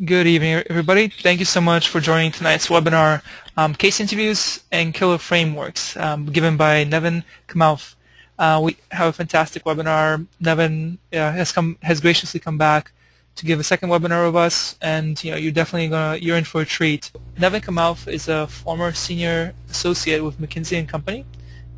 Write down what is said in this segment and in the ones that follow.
Good evening, everybody. Thank you so much for joining tonight's webinar, Case Interviews and Killer Frameworks, given by Nevin Kamath. We have a fantastic webinar. Nevin has graciously come back to give a second webinar of us, and you're in for a treat. Nevin Kamath is a former senior associate with McKinsey Company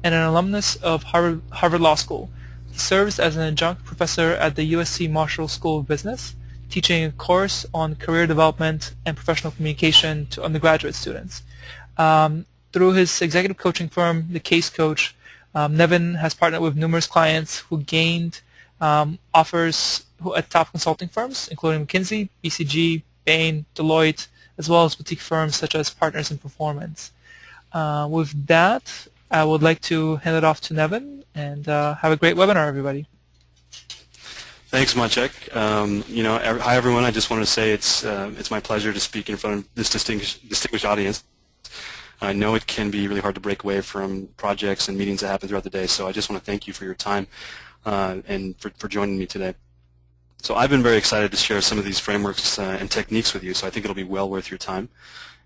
and an alumnus of Harvard Law School. He serves as an adjunct professor at the USC Marshall School of Business, teaching a course on career development and professional communication to undergraduate students. Through his executive coaching firm, The Case Coach, Nevin has partnered with numerous clients who gained offers at top consulting firms, including McKinsey, BCG, Bain, Deloitte, as well as boutique firms such as Partners in Performance. With that, I would like to hand it off to Nevin, and have a great webinar, everybody. Thanks, Maciek. Hi everyone. I just want to say it's my pleasure to speak in front of this distinguished audience. I know it can be really hard to break away from projects and meetings that happen throughout the day, so I just want to thank you for your time and for joining me today. So I've been very excited to share some of these frameworks and techniques with you, so I think it'll be well worth your time.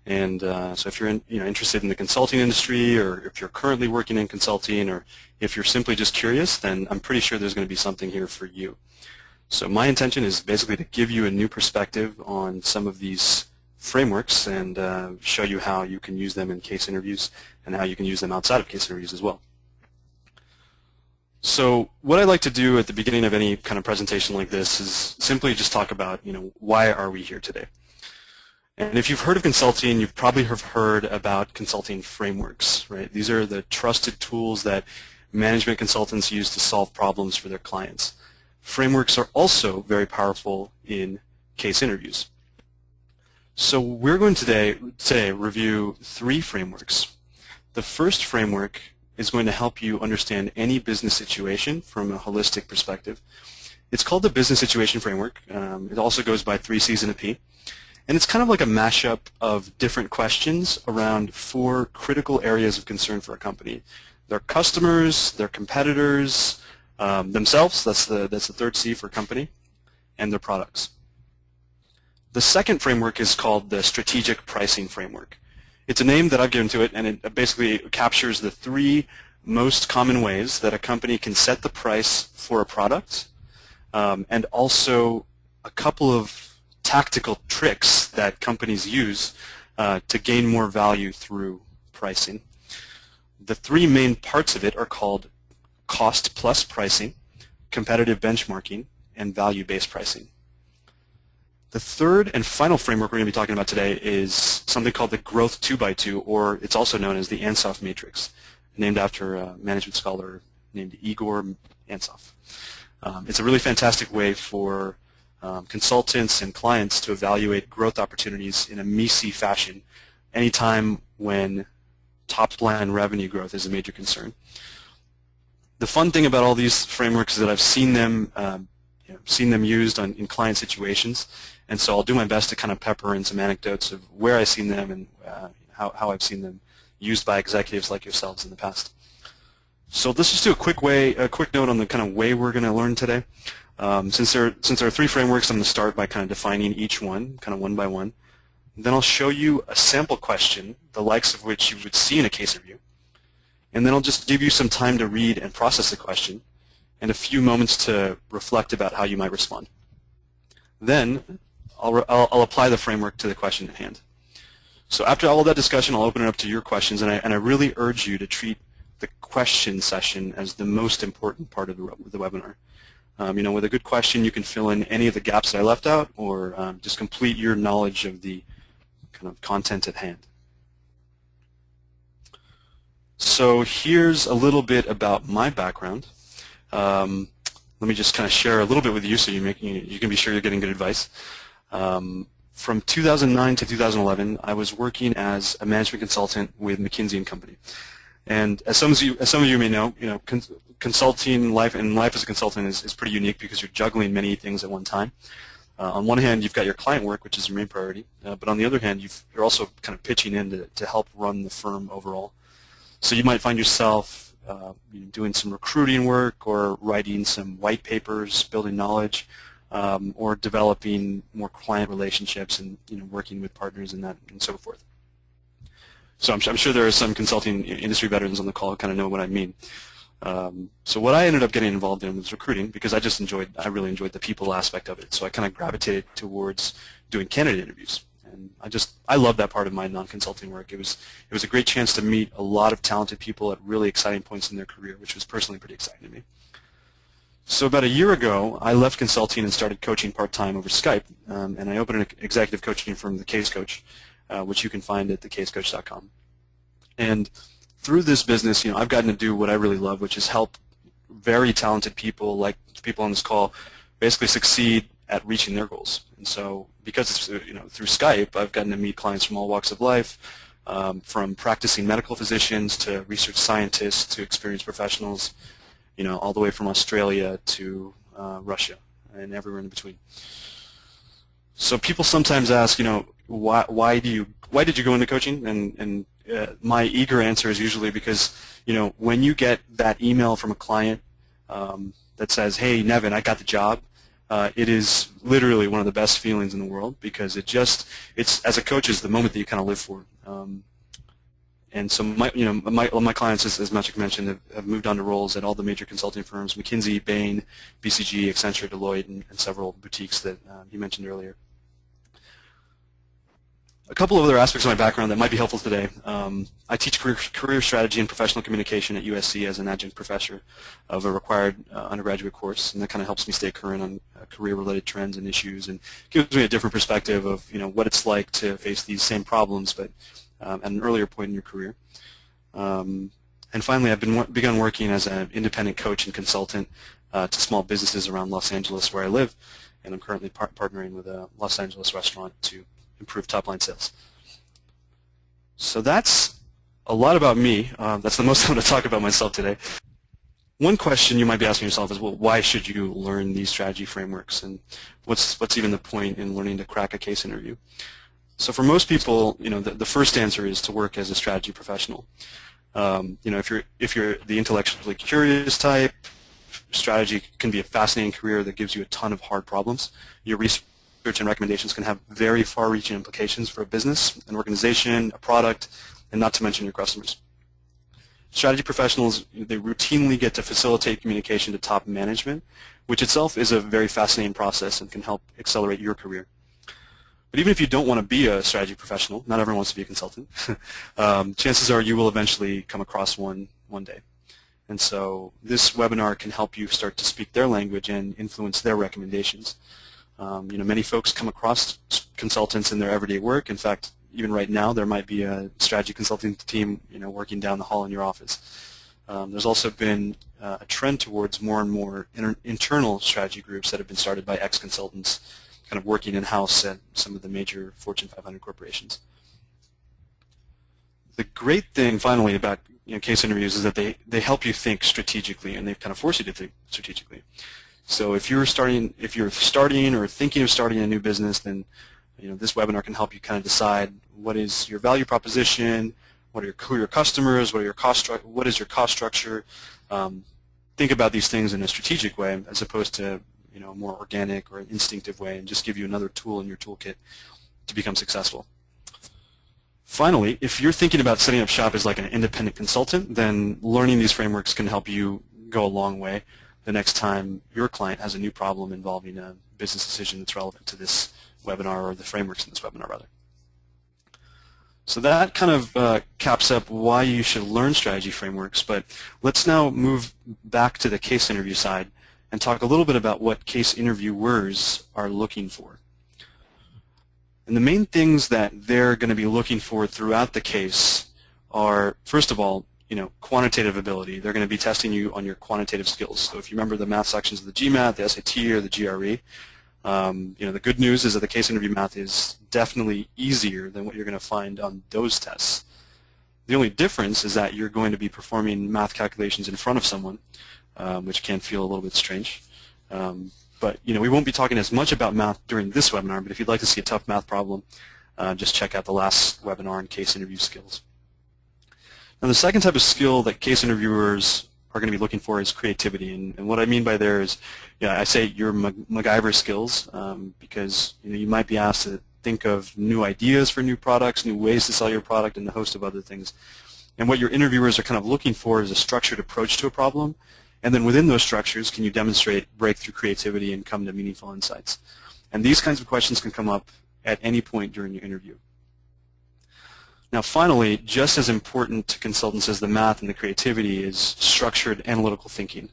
And so if you're interested in the consulting industry, or if you're currently working in consulting, or if you're simply just curious, then I'm pretty sure there's going to be something here for you. So my intention is basically to give you a new perspective on some of these frameworks and show you how you can use them in case interviews and how you can use them outside of case interviews as well. So what I like to do at the beginning of any kind of presentation like this is simply just talk about, why are we here today? And if you've heard of consulting, you've probably heard about consulting frameworks, right? These are the trusted tools that management consultants use to solve problems for their clients. Frameworks are also very powerful in case interviews. So we're going to today review 3 frameworks. The first framework is going to help you understand any business situation from a holistic perspective. It's called the Business Situation Framework. It also goes by 3 C's and a P. And it's kind of like a mashup of different questions around 4 critical areas of concern for a company. Their customers, their competitors, themselves, that's the third C for company, and their products. The second framework is called the Strategic Pricing Framework. It's a name that I've given to it, and it basically captures the 3 most common ways that a company can set the price for a product, and also a couple of tactical tricks that companies use to gain more value through pricing. The 3 main parts of it are called cost plus pricing, competitive benchmarking, and value-based pricing. The third and final framework we're going to be talking about today is something called the Growth 2x2, or it's also known as the Ansoff matrix, named after a management scholar named Igor Ansoff. It's a really fantastic way for consultants and clients to evaluate growth opportunities in a MECE fashion anytime when top-line revenue growth is a major concern. The fun thing about all these frameworks is that I've seen them used in client situations, and so I'll do my best to kind of pepper in some anecdotes of where I've seen them and how I've seen them used by executives like yourselves in the past. So let's just do a quick note on the kind of way we're going to learn today. Since there are 3 frameworks, I'm going to start by kind of defining each one, kind of one by one. Then I'll show you a sample question, the likes of which you would see in a case review. And then I'll just give you some time to read and process the question and a few moments to reflect about how you might respond. Then I'll apply the framework to the question at hand. So after all of that discussion, I'll open it up to your questions, and I really urge you to treat the question session as the most important part of the webinar. With a good question, you can fill in any of the gaps that I left out, or just complete your knowledge of the kind of content at hand. So here's a little bit about my background. Let me just kind of share a little bit with you so you can be sure you're getting good advice. From 2009 to 2011, I was working as a management consultant with McKinsey Company. And as some of you may know, consulting life as a consultant is pretty unique because you're juggling many things at one time. On one hand, you've got your client work, which is your main priority, but on the other hand, you're also kind of pitching in to help run the firm overall. So you might find yourself doing some recruiting work or writing some white papers, building knowledge, or developing more client relationships and working with partners and that and so forth. So I'm sure there are some consulting industry veterans on the call who kind of know what I mean. So what I ended up getting involved in was recruiting because I really enjoyed the people aspect of it. So I kind of gravitated towards doing candidate interviews. And I love that part of my non-consulting work. It was a great chance to meet a lot of talented people at really exciting points in their career, which was personally pretty exciting to me. So about a year ago, I left consulting and started coaching part-time over Skype, and I opened an executive coaching firm, The Case Coach, which you can find at thecasecoach.com. And through this business, I've gotten to do what I really love, which is help very talented people, like the people on this call, basically succeed at reaching their goals. And so, because it's through Skype, I've gotten to meet clients from all walks of life, from practicing medical physicians to research scientists to experienced professionals, all the way from Australia to Russia and everywhere in between. So people sometimes ask, why did you go into coaching? And my eager answer is usually because, when you get that email from a client that says, "Hey, Nevin, I got the job," it is literally one of the best feelings in the world because it's as a coach, is the moment that you kind of live for. And so my clients, as Maciek mentioned, have moved on to roles at all the major consulting firms: McKinsey, Bain, BCG, Accenture, Deloitte, and several boutiques that you mentioned earlier. A couple of other aspects of my background that might be helpful today. I teach career strategy and professional communication at USC as an adjunct professor of a required undergraduate course, and that kind of helps me stay current on career-related trends and issues, and gives me a different perspective of what it's like to face these same problems, but at an earlier point in your career. And finally, I've begun working as an independent coach and consultant to small businesses around Los Angeles, where I live, and I'm currently partnering with a Los Angeles restaurant to improve top-line sales. So that's a lot about me. That's the most I'm going to talk about myself today. One question you might be asking yourself is, well, why should you learn these strategy frameworks, and what's even the point in learning to crack a case interview? So for most people, the first answer is to work as a strategy professional. If you're the intellectually curious type, strategy can be a fascinating career that gives you a ton of hard problems. Your research and recommendations can have very far-reaching implications for a business, an organization, a product, and not to mention your customers. Strategy professionals, they routinely get to facilitate communication to top management, which itself is a very fascinating process and can help accelerate your career. But even if you don't want to be a strategy professional, not everyone wants to be a consultant, chances are you will eventually come across one day. And so this webinar can help you start to speak their language and influence their recommendations. Many folks come across consultants in their everyday work. In fact, even right now, there might be a strategy consulting team, working down the hall in your office. There's also been a trend towards more and more internal strategy groups that have been started by ex-consultants, kind of working in-house at some of the major Fortune 500 corporations. The great thing, finally, about case interviews is that they help you think strategically, and they kind of force you to think strategically. So if you're starting or thinking of starting a new business, then this webinar can help you kind of decide what is your value proposition, who are your customers, what is your cost structure. Think about these things in a strategic way as opposed to a more organic or an instinctive way, and just give you another tool in your toolkit to become successful. Finally, if you're thinking about setting up shop as like an independent consultant, then learning these frameworks can help you go a long way the next time your client has a new problem involving a business decision that's relevant to this webinar, or the frameworks in this webinar, rather. So that kind of caps up why you should learn strategy frameworks, but let's now move back to the case interview side and talk a little bit about what case interviewers are looking for. And the main things that they're going to be looking for throughout the case are, first of all, quantitative ability. They're going to be testing you on your quantitative skills. So if you remember the math sections of the GMAT, the SAT, or the GRE, the good news is that the case interview math is definitely easier than what you're going to find on those tests. The only difference is that you're going to be performing math calculations in front of someone, which can feel a little bit strange. But we won't be talking as much about math during this webinar, but if you'd like to see a tough math problem, just check out the last webinar on case interview skills. Now, the second type of skill that case interviewers are going to be looking for is creativity. And what I mean by there is, I say your MacGyver skills, because you might be asked to think of new ideas for new products, new ways to sell your product, and a host of other things. And what your interviewers are kind of looking for is a structured approach to a problem. And then within those structures, can you demonstrate breakthrough creativity and come to meaningful insights? And these kinds of questions can come up at any point during your interview. Now finally, just as important to consultants as the math and the creativity is structured analytical thinking.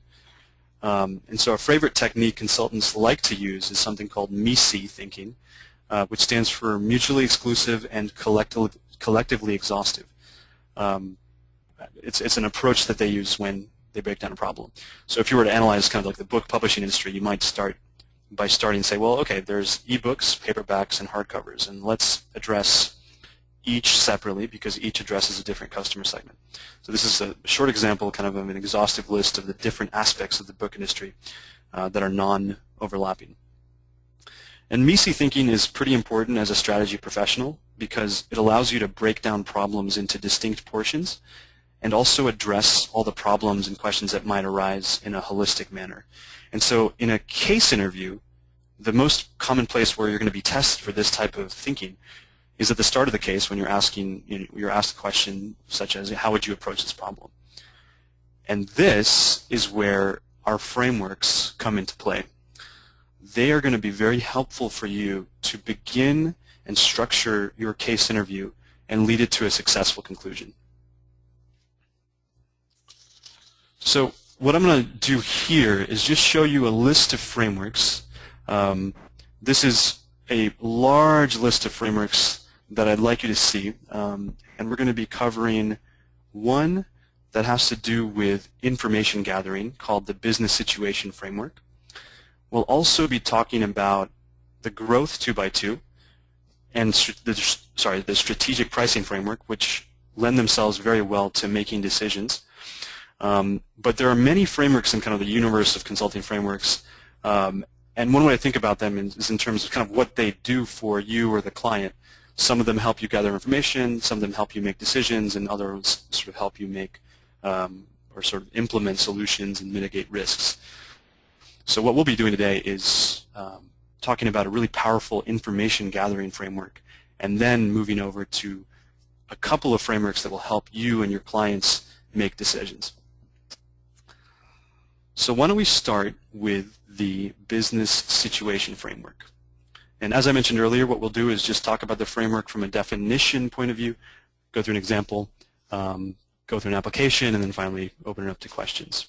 And so a favorite technique consultants like to use is something called MISI thinking, which stands for mutually exclusive and collectively exhaustive. It's an approach that they use when they break down a problem. So if you were to analyze kind of like the book publishing industry, you might start by starting and say, well, okay, there's ebooks, paperbacks, and hardcovers, and let's address each separately because each addresses a different customer segment. So this is a short example kind of an exhaustive list of the different aspects of the book industry that are non-overlapping. And MISI thinking is pretty important as a strategy professional because it allows you to break down problems into distinct portions and also address all the problems and questions that might arise in a holistic manner. And so in a case interview, the most common place where you're going to be tested for this type of thinking is at the start of the case when you're asked a question such as, how would you approach this problem? And this is where our frameworks come into play. They are going to be very helpful for you to begin and structure your case interview and lead it to a successful conclusion. So what I'm going to do here is just show you a list of frameworks. This is a large list of frameworks that I'd like you to see, and we're going to be covering one that has to do with information gathering called the Business Situation Framework. We'll also be talking about the Growth 2x2 and the Strategic Pricing Framework, which lend themselves very well to making decisions. But there are many frameworks in kind of the universe of consulting frameworks, and one way to think about them is in terms of kind of what they do for you or the client. Some of them help you gather information, some of them help you make decisions, and others sort of help you make or sort of implement solutions and mitigate risks. So what we'll be doing today is talking about a really powerful information gathering framework and then moving over to a couple of frameworks that will help you and your clients make decisions. So why don't we start with the Business Situation Framework. And as I mentioned earlier, what we'll do is just talk about the framework from a definition point of view, go through an example, go through an application, and then finally open it up to questions.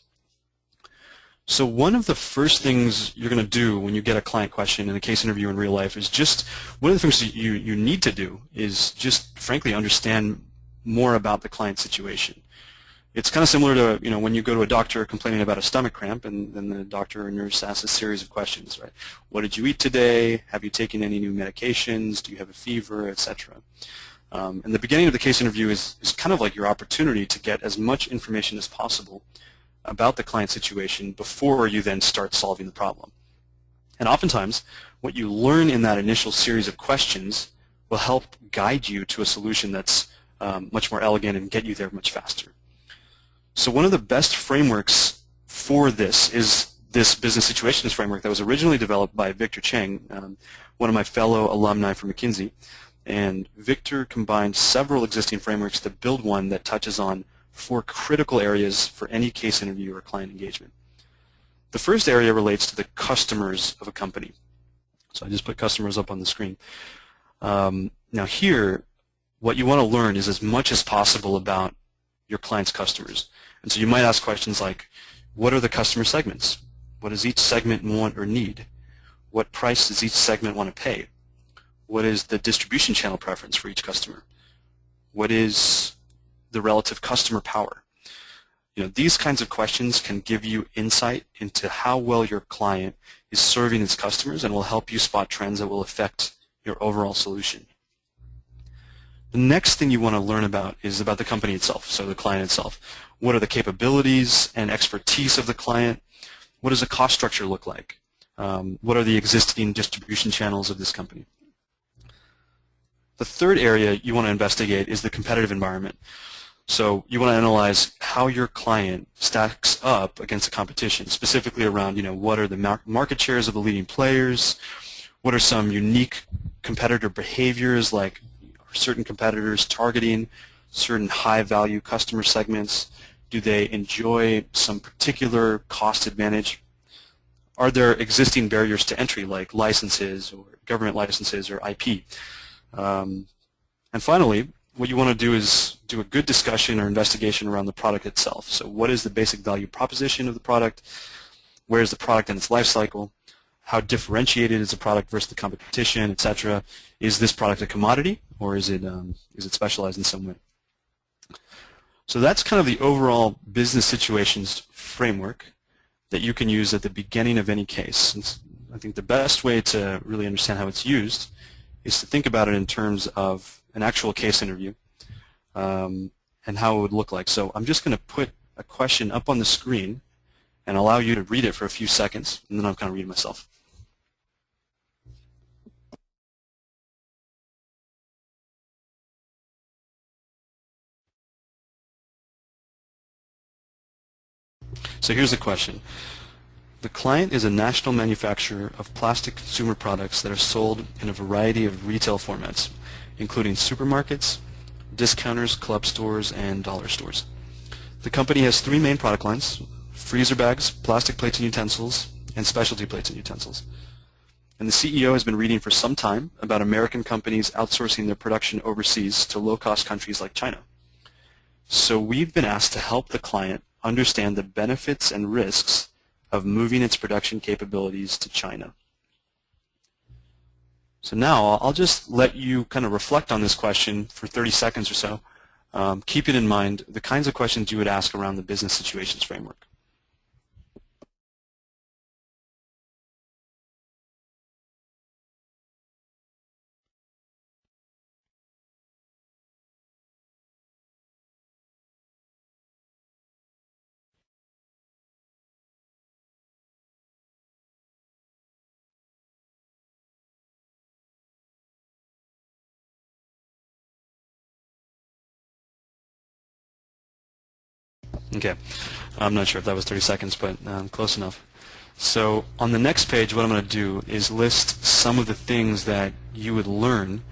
So one of the first things you're going to do when you get a client question in a case interview in real life is just, one of the things that you need to do is just frankly understand more about the client situation. It's kind of similar to, when you go to a doctor complaining about a stomach cramp, and then the doctor or nurse asks a series of questions, right? What did you eat today? Have you taken any new medications? Do you have a fever, etc.? And the beginning of the case interview is kind of like your opportunity to get as much information as possible about the client situation before you then start solving the problem. And oftentimes, what you learn in that initial series of questions will help guide you to a solution that's much more elegant and get you there much faster. So one of the best frameworks for this is this Business Situations Framework that was originally developed by Victor Cheng, one of my fellow alumni from McKinsey. And Victor combined several existing frameworks to build one that touches on 4 critical areas for any case interview or client engagement. The first area relates to the customers of a company. So I just put customers up on the screen. Now here, what you want to learn is as much as possible about your client's customers. And so you might ask questions like, what are the customer segments? What does each segment want or need? What price does each segment want to pay? What is the distribution channel preference for each customer? What is the relative customer power? These kinds of questions can give you insight into how well your client is serving its customers and will help you spot trends that will affect your overall solution. The next thing you want to learn about is about the company itself, so the client itself. What are the capabilities and expertise of the client? What does the cost structure look like? What are the existing distribution channels of this company? The third area you want to investigate is the competitive environment. So you want to analyze how your client stacks up against the competition, specifically around, what are the market shares of the leading players, what are some unique competitor behaviors, like are certain competitors targeting certain high-value customer segments? Do they enjoy some particular cost advantage? Are there existing barriers to entry, like licenses or government licenses or IP? And finally, what you want to do is do a good discussion or investigation around the product itself. So what is the basic value proposition of the product? Where is the product in its life cycle? How differentiated is the product versus the competition, etc.? Is this product a commodity, or is it specialized in some way? So that's kind of the overall business situations framework that you can use at the beginning of any case. And I think the best way to really understand how it's used is to think about it in terms of an actual case interview and how it would look like. So I'm just going to put a question up on the screen and allow you to read it for a few seconds, and then I'll kind of read it myself. So here's the question. The client is a national manufacturer of plastic consumer products that are sold in a variety of retail formats, including supermarkets, discounters, club stores, and dollar stores. The company has three main product lines: freezer bags, plastic plates and utensils, and specialty plates and utensils. And the CEO has been reading for some time about American companies outsourcing their production overseas to low-cost countries like China. So we've been asked to help the client understand the benefits and risks of moving its production capabilities to China. So now I'll just let you kind of reflect on this question for 30 seconds or so, keeping in mind the kinds of questions you would ask around the business situations framework. Okay, I'm not sure if that was 30 seconds, but close enough. So on the next page, what I'm going to do is list some of the things that you would learn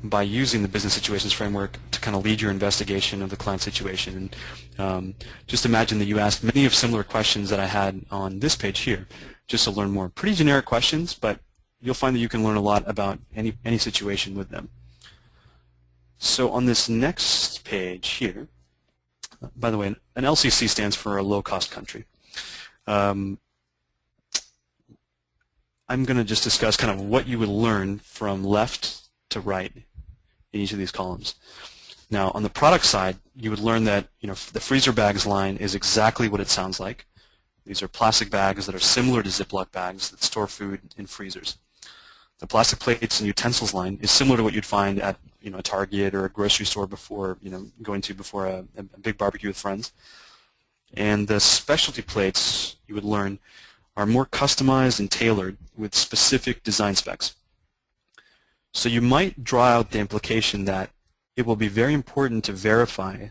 by using the business situations framework to kind of lead your investigation of the client situation. And just imagine that you asked many of similar questions that I had on this page here, just to learn more. Pretty generic questions, but you'll find that you can learn a lot about any situation with them. So on this next page here, by the way, an LCC stands for a low-cost country. I'm going to just discuss kind of what you would learn from left to right in each of these columns. Now, on the product side, you would learn that the freezer bags line is exactly what it sounds like. These are plastic bags that are similar to Ziploc bags that store food in freezers. The plastic plates and utensils line is similar to what you'd find at a Target or a grocery store before going to a big barbecue with friends. And the specialty plates, you would learn, are more customized and tailored with specific design specs. So you might draw out the implication that it will be very important to verify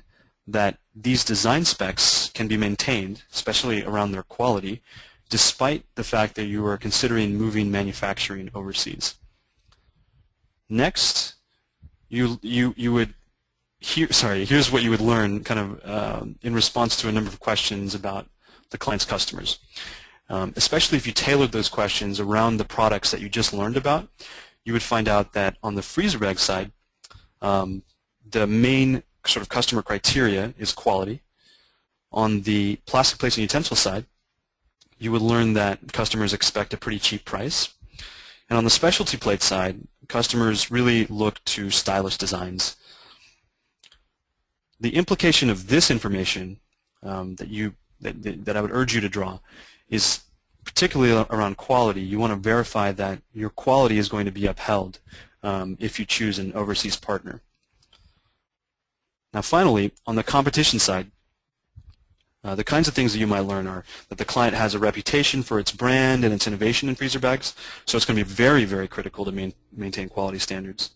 that these design specs can be maintained, especially around their quality, despite the fact that you are considering moving manufacturing overseas. Next, here's what you would learn kind of in response to a number of questions about the client's customers. Especially if you tailored those questions around the products that you just learned about, you would find out that on the freezer bag side, the main sort of customer criteria is quality. On the plastic plates and utensil side, you would learn that customers expect a pretty cheap price. And on the specialty plate side, customers really look to stylish designs. The implication of this information that I would urge you to draw is particularly around quality. You want to verify that your quality is going to be upheld if you choose an overseas partner. Now finally, on the competition side, the kinds of things that you might learn are that the client has a reputation for its brand and its innovation in freezer bags, so it's going to be very, very critical to maintain quality standards.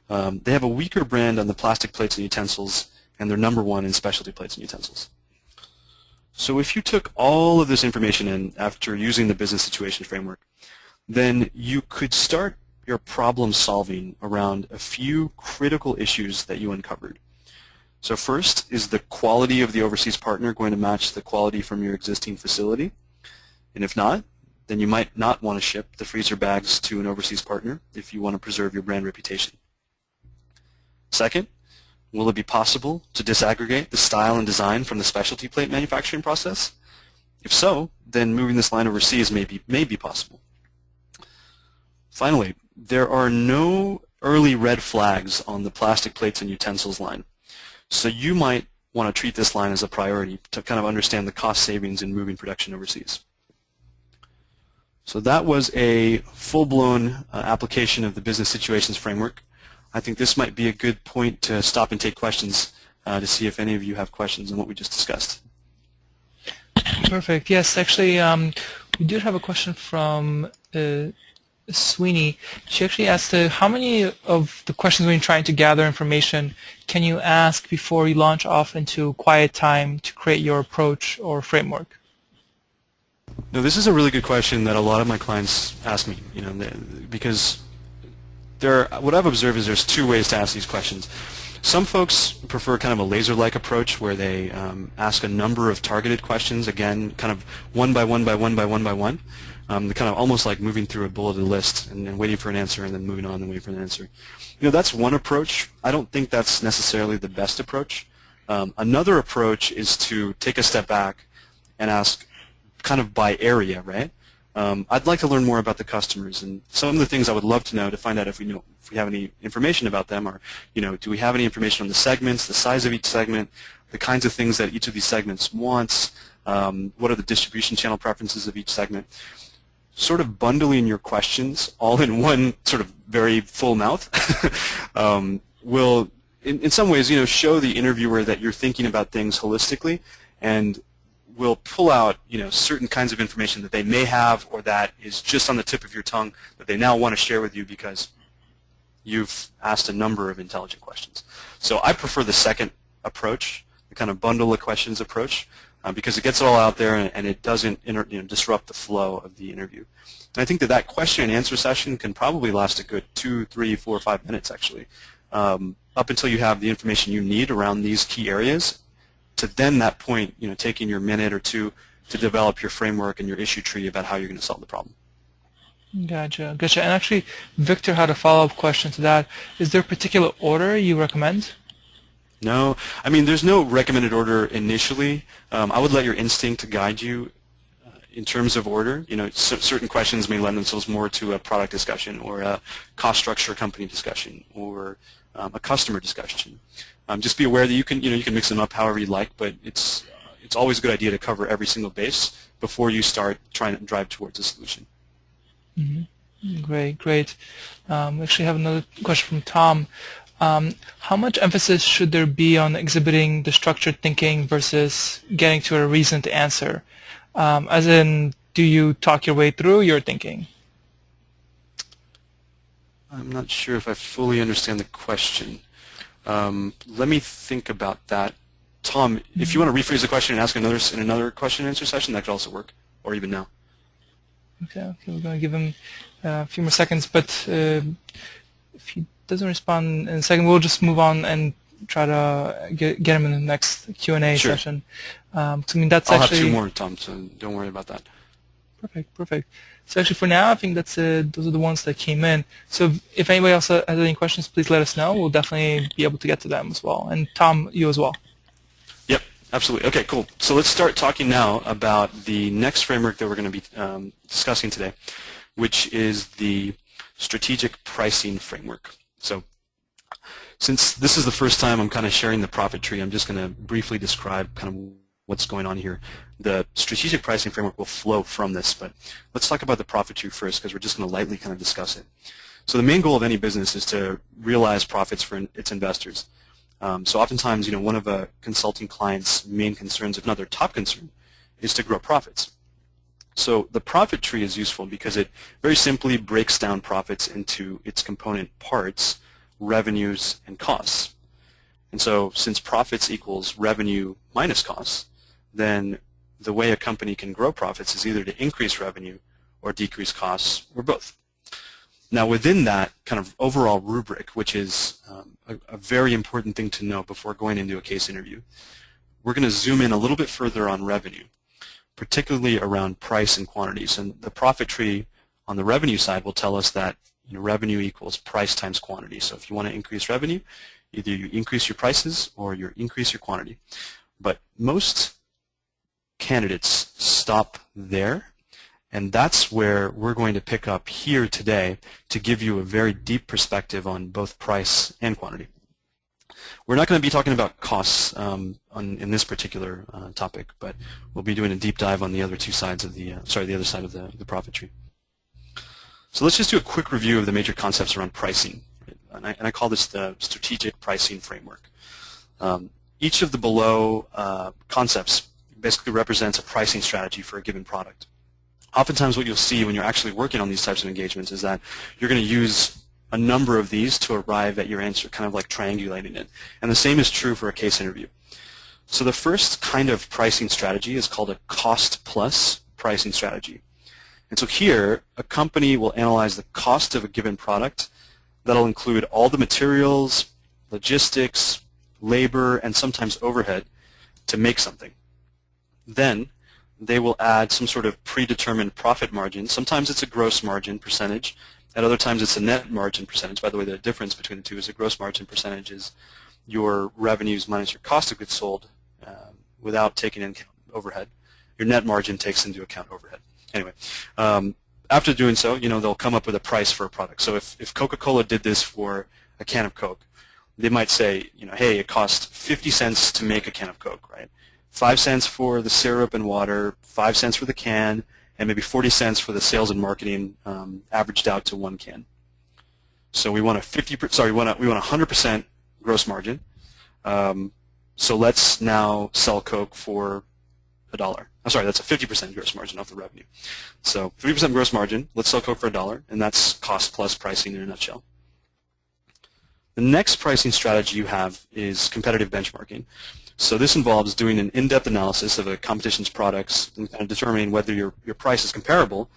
They have a weaker brand on the plastic plates and utensils, and they're number one in specialty plates and utensils. So if you took all of this information in after using the business situation framework, then you could start your problem solving around a few critical issues that you uncovered. So first, is the quality of the overseas partner going to match the quality from your existing facility? And if not, then you might not want to ship the freezer bags to an overseas partner if you want to preserve your brand reputation. Second, will it be possible to disaggregate the style and design from the specialty plate manufacturing process? If so, then moving this line overseas may be possible. Finally, there are no early red flags on the plastic plates and utensils line. So you might want to treat this line as a priority to kind of understand the cost savings in moving production overseas. So that was a full-blown application of the business situations framework. I think this might be a good point to stop and take questions to see if any of you have questions on what we just discussed. Perfect. Yes, actually, we did have a question from Sweeney. She actually asked, how many of the questions when you're trying to gather information can you ask before you launch off into quiet time to create your approach or framework? No, this is a really good question that a lot of my clients ask me, because what I've observed is there's two ways to ask these questions. Some folks prefer kind of a laser-like approach where they ask a number of targeted questions, again, kind of one by one by one by one by one. Kind of almost like moving through a bulleted list and then waiting for an answer and then moving on and waiting for an answer. That's one approach. I don't think that's necessarily the best approach. Another approach is to take a step back and ask kind of by area, right? I'd like to learn more about the customers, and some of the things I would love to know to find out if we have any information about them are, do we have any information on the segments, the size of each segment, the kinds of things that each of these segments wants, what are the distribution channel preferences of each segment. Sort of bundling your questions all in one sort of very full mouth will, in some ways, show the interviewer that you're thinking about things holistically, and will pull out, certain kinds of information that they may have or that is just on the tip of your tongue that they now want to share with you because you've asked a number of intelligent questions. So I prefer the second approach, the kind of bundle of questions approach, because it gets it all out there and it doesn't disrupt the flow of the interview. And I think that question and answer session can probably last a good 2, 3, 4, 5 minutes actually, up until you have the information you need around these key areas, to then that point, taking your minute or two to develop your framework and your issue tree about how you're going to solve the problem. Gotcha. And actually, Victor had a follow-up question to that. Is there a particular order you recommend? No, I mean, there's no recommended order initially. I would let your instinct guide you in terms of order. Certain questions may lend themselves more to a product discussion or a cost structure company discussion or a customer discussion. Just be aware that you can mix them up however you like, but it's always a good idea to cover every single base before you start trying to drive towards a solution. Mm-hmm. Great. We actually have another question from Tom. How much emphasis should there be on exhibiting the structured thinking versus getting to a reason to answer? As in, do you talk your way through your thinking? I'm not sure if I fully understand the question. Let me think about that. Tom, if you want to rephrase the question and ask in another question and answer session, that could also work, or even now. Okay, we're going to give him a few more seconds, but if he doesn't respond in a second, we'll just move on and try to get him in the next Q&A session. I mean, that's I'll actually have 2 more, Tom, so don't worry about that. Perfect. So actually, for now, I think those are the ones that came in. So if anybody else has any questions, please let us know. We'll definitely be able to get to them as well. And Tom, you as well. Yep, absolutely. Okay, cool. So let's start talking now about the next framework that we're going to be discussing today, which is the strategic pricing framework. So since this is the first time I'm kind of sharing the profit tree, I'm just going to briefly describe kind of what's going on here. The strategic pricing framework will flow from this, but let's talk about the profit tree first because we're just going to lightly kind of discuss it. So the main goal of any business is to realize profits for its investors. So oftentimes, one of a consulting client's main concerns, if not their top concern, is to grow profits. So the profit tree is useful because it very simply breaks down profits into its component parts, revenues, and costs. And so since profits equals revenue minus costs, then the way a company can grow profits is either to increase revenue or decrease costs, or both. Now within that kind of overall rubric, which is a very important thing to know before going into a case interview, we're going to zoom in a little bit further on revenue, particularly around price and quantities. And the profit tree on the revenue side will tell us that revenue equals price times quantity. So if you want to increase revenue, either you increase your prices or you increase your quantity. But most candidates stop there, and that's where we're going to pick up here today to give you a very deep perspective on both price and quantity. We're not going to be talking about costs in this particular topic, but we'll be doing a deep dive on the other two sides of the other side of the profit tree. So let's just do a quick review of the major concepts around pricing, and I call this the strategic pricing framework. Each of the below concepts basically represents a pricing strategy for a given product. Oftentimes what you'll see when you're actually working on these types of engagements is that you're going to use a number of these to arrive at your answer, kind of like triangulating it. And the same is true for a case interview. So the first kind of pricing strategy is called a cost plus pricing strategy. And so here, a company will analyze the cost of a given product. That'll include all the materials, logistics, labor, and sometimes overhead to make something. Then they will add some sort of predetermined profit margin. Sometimes it's a gross margin percentage. At other times it's a net margin percentage. By the way, the difference between the two is a gross margin percentage is your revenues minus your cost of goods sold without taking into account overhead. Your net margin takes into account overhead. Anyway, after doing so, they'll come up with a price for a product. So if Coca-Cola did this for a can of Coke, they might say, hey, it costs 50 cents to make a can of Coke, right? 5 cents for the syrup and water, 5 cents for the can, and maybe 40 cents for the sales and marketing, averaged out to one can. So we want we want 100% gross margin. So let's now sell Coke for $1. I'm sorry, that's a 50% gross margin off the revenue. So 50% gross margin, let's sell Coke for $1, and that's cost plus pricing in a nutshell. The next pricing strategy you have is competitive benchmarking. So this involves doing an in-depth analysis of a competition's products and kind of determining whether your price is comparable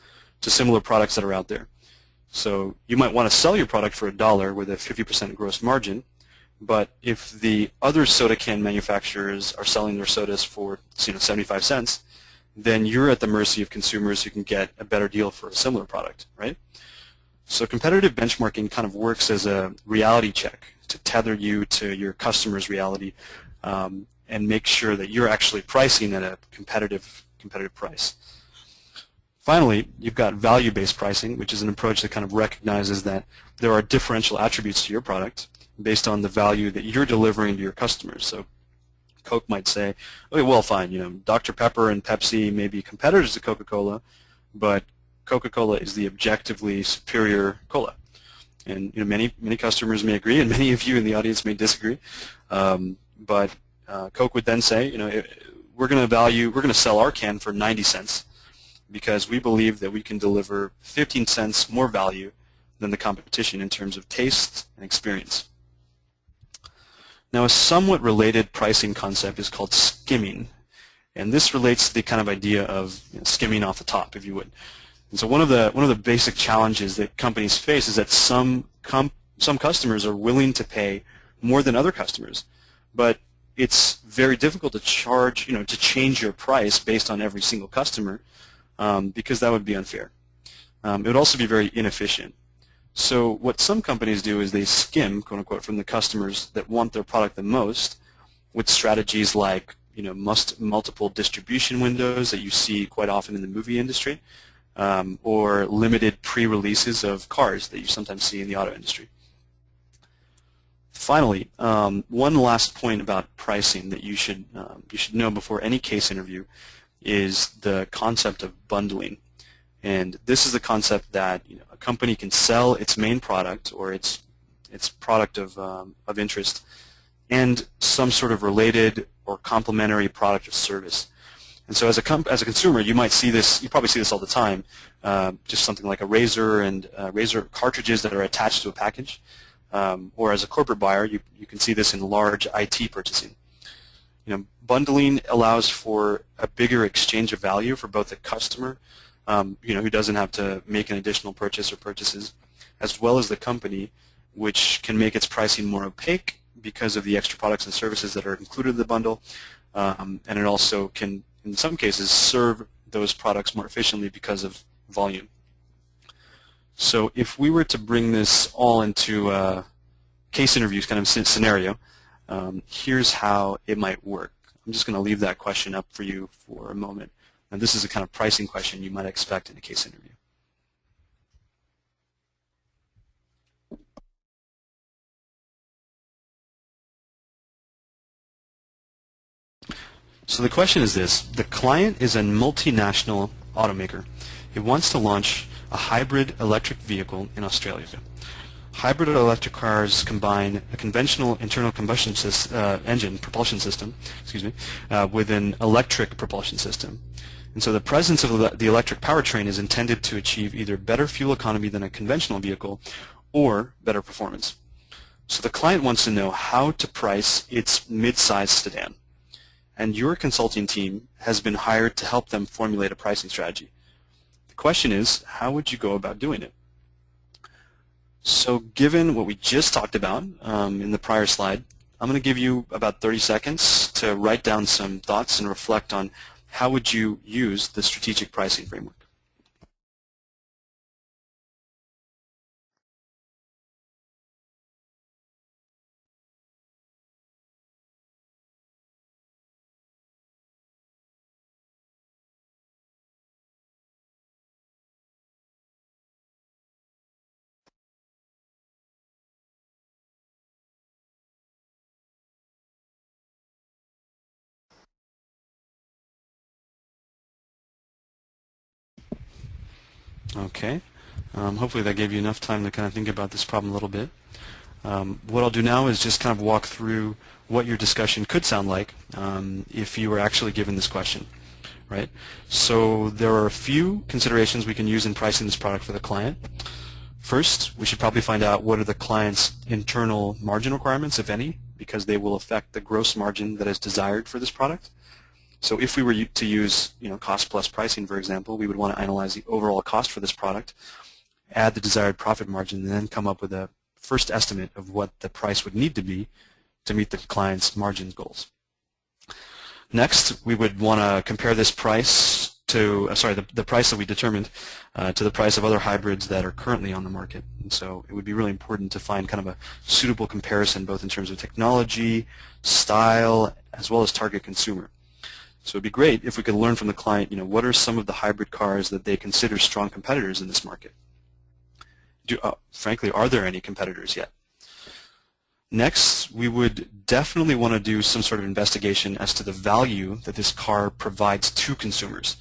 to similar products that are out there. So you might want to sell your product for $1 with a 50% gross margin, but if the other soda can manufacturers are selling their sodas for 75 cents, then you're at the mercy of consumers who can get a better deal for a similar product, right? So competitive benchmarking kind of works as a reality check to tether you to your customer's reality and make sure that you're actually pricing at a competitive price. Finally, you've got value-based pricing, which is an approach that kind of recognizes that there are differential attributes to your product based on the value that you're delivering to your customers. So Coke might say, okay, well, fine, Dr. Pepper and Pepsi may be competitors to Coca-Cola, but Coca-Cola is the objectively superior cola. And many customers may agree, and many of you in the audience may disagree. But Coke would then say, we're going to sell our can for 90 cents because we believe that we can deliver 15 cents more value than the competition in terms of taste and experience. Now, a somewhat related pricing concept is called skimming, and this relates to the kind of idea of skimming off the top, if you would. And so one of the basic challenges that companies face is that some customers are willing to pay more than other customers, but it's very difficult to charge, to change your price based on every single customer, because that would be unfair. It would also be very inefficient. So what some companies do is they skim, quote unquote, from the customers that want their product the most, with strategies like multiple distribution windows that you see quite often in the movie industry, or limited pre-releases of cars that you sometimes see in the auto industry. Finally, one last point about pricing that you should know before any case interview is the concept of bundling. And this is the concept that a company can sell its main product or its product of interest and some sort of related or complementary product or service. And so as a consumer, you might see this. You probably see this all the time. Just something like a razor and razor cartridges that are attached to a package. or as a corporate buyer, you can see this in large IT purchasing. Bundling allows for a bigger exchange of value for both the customer, who doesn't have to make an additional purchase or purchases, as well as the company, which can make its pricing more opaque because of the extra products and services that are included in the bundle, and it also can, in some cases, serve those products more efficiently because of volume. So if we were to bring this all into a case interviews kind of scenario, here's how it might work. I'm just going to leave that question up for you for a moment. And this is a kind of pricing question you might expect in a case interview. So the question is this: the client is a multinational automaker. It wants to launch a hybrid electric vehicle in Australia. Hybrid electric cars combine a conventional internal combustion engine propulsion system, with an electric propulsion system. And so the presence of the electric powertrain is intended to achieve either better fuel economy than a conventional vehicle or better performance. So the client wants to know how to price its mid-sized sedan. And your consulting team has been hired to help them formulate a pricing strategy. The question is, how would you go about doing it? So given what we just talked about in the prior slide, I'm going to give you about 30 seconds to write down some thoughts and reflect on how would you use the strategic pricing framework. Okay. Hopefully that gave you enough time to kind of think about this problem a little bit. What I'll do now is just kind of walk through what your discussion could sound like if you were actually given this question, right? So there are a few considerations we can use in pricing this product for the client. First, we should probably find out what are the client's internal margin requirements, if any, because they will affect the gross margin that is desired for this product. So if we were to use cost plus pricing, for example, we would want to analyze the overall cost for this product, add the desired profit margin, and then come up with a first estimate of what the price would need to be to meet the client's margin goals. Next, we would want to compare this price to, the price that we determined to the price of other hybrids that are currently on the market. And so it would be really important to find kind of a suitable comparison both in terms of technology, style, as well as target consumer. So it would be great if we could learn from the client, what are some of the hybrid cars that they consider strong competitors in this market? Frankly, are there any competitors yet? Next, we would definitely want to do some sort of investigation as to the value that this car provides to consumers.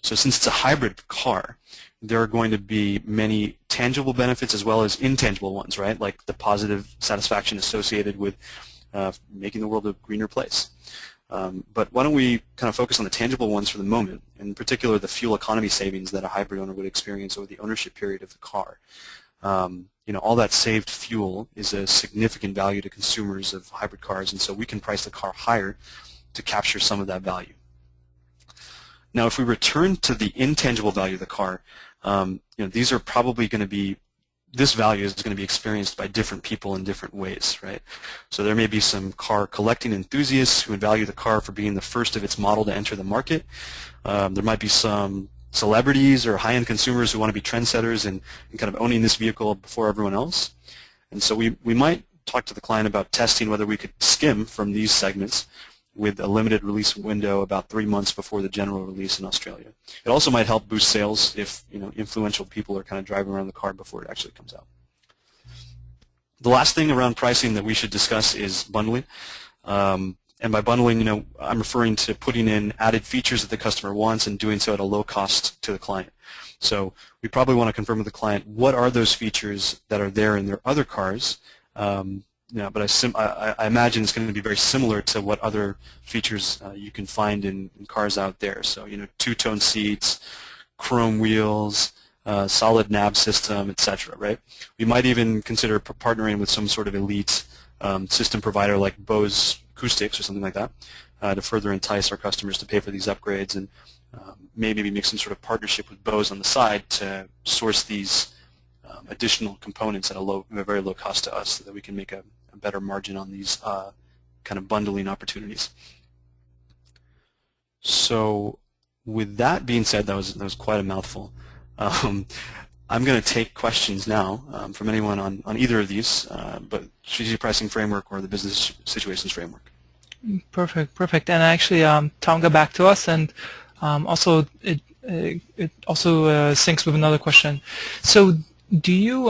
So since it's a hybrid car, there are going to be many tangible benefits as well as intangible ones, right? Like the positive satisfaction associated with making the world a greener place. But why don't we kind of focus on the tangible ones for the moment, in particular the fuel economy savings that a hybrid owner would experience over the ownership period of the car. All that saved fuel is a significant value to consumers of hybrid cars, and so we can price the car higher to capture some of that value. Now, if we return to the intangible value of the car, these are probably going to be, this value is going to be experienced by different people in different ways, right? So there may be some car collecting enthusiasts who would value the car for being the first of its model to enter the market. There might be some celebrities or high-end consumers who want to be trendsetters and kind of owning this vehicle before everyone else. And so we might talk to the client about testing whether we could skim from these segments with a limited release window about 3 months before the general release in Australia. It also might help boost sales if influential people are kind of driving around the car before it actually comes out. The last thing around pricing that we should discuss is bundling. And by bundling, I'm referring to putting in added features that the customer wants and doing so at a low cost to the client. So we probably want to confirm with the client what are those features that are there in their other cars. But I imagine it's going to be very similar to what other features you can find in cars out there. So two-tone seats, chrome wheels, solid nav system, etc. Right? We might even consider partnering with some sort of elite system provider like Bose Acoustics or something like that to further entice our customers to pay for these upgrades, and maybe we make some sort of partnership with Bose on the side to source these additional components at a very low cost to us, so that we can make a better margin on these kind of bundling opportunities. So, with that being said, that was quite a mouthful. I'm going to take questions now from anyone on either of these, but strategic pricing framework or the business situations framework. Perfect, perfect. And actually, Tom got back to us, and also it also syncs with another question. So, do you,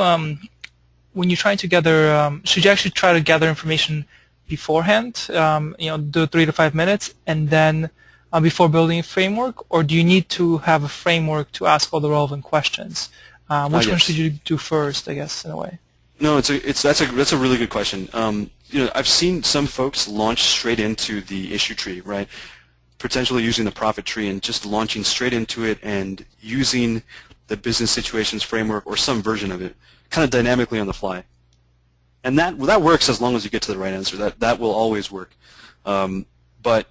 when you're trying to gather, should you actually try to gather information beforehand? Do 3 to 5 minutes, and then before building a framework, or do you need to have a framework to ask all the relevant questions? Which one should you do first, I guess, in a way? No, that's a really good question. I've seen some folks launch straight into the issue tree, right? Potentially using the profit tree and just launching straight into it and using the business situations framework or some version of it, kind of dynamically on the fly. And that works as long as you get to the right answer. That will always work. But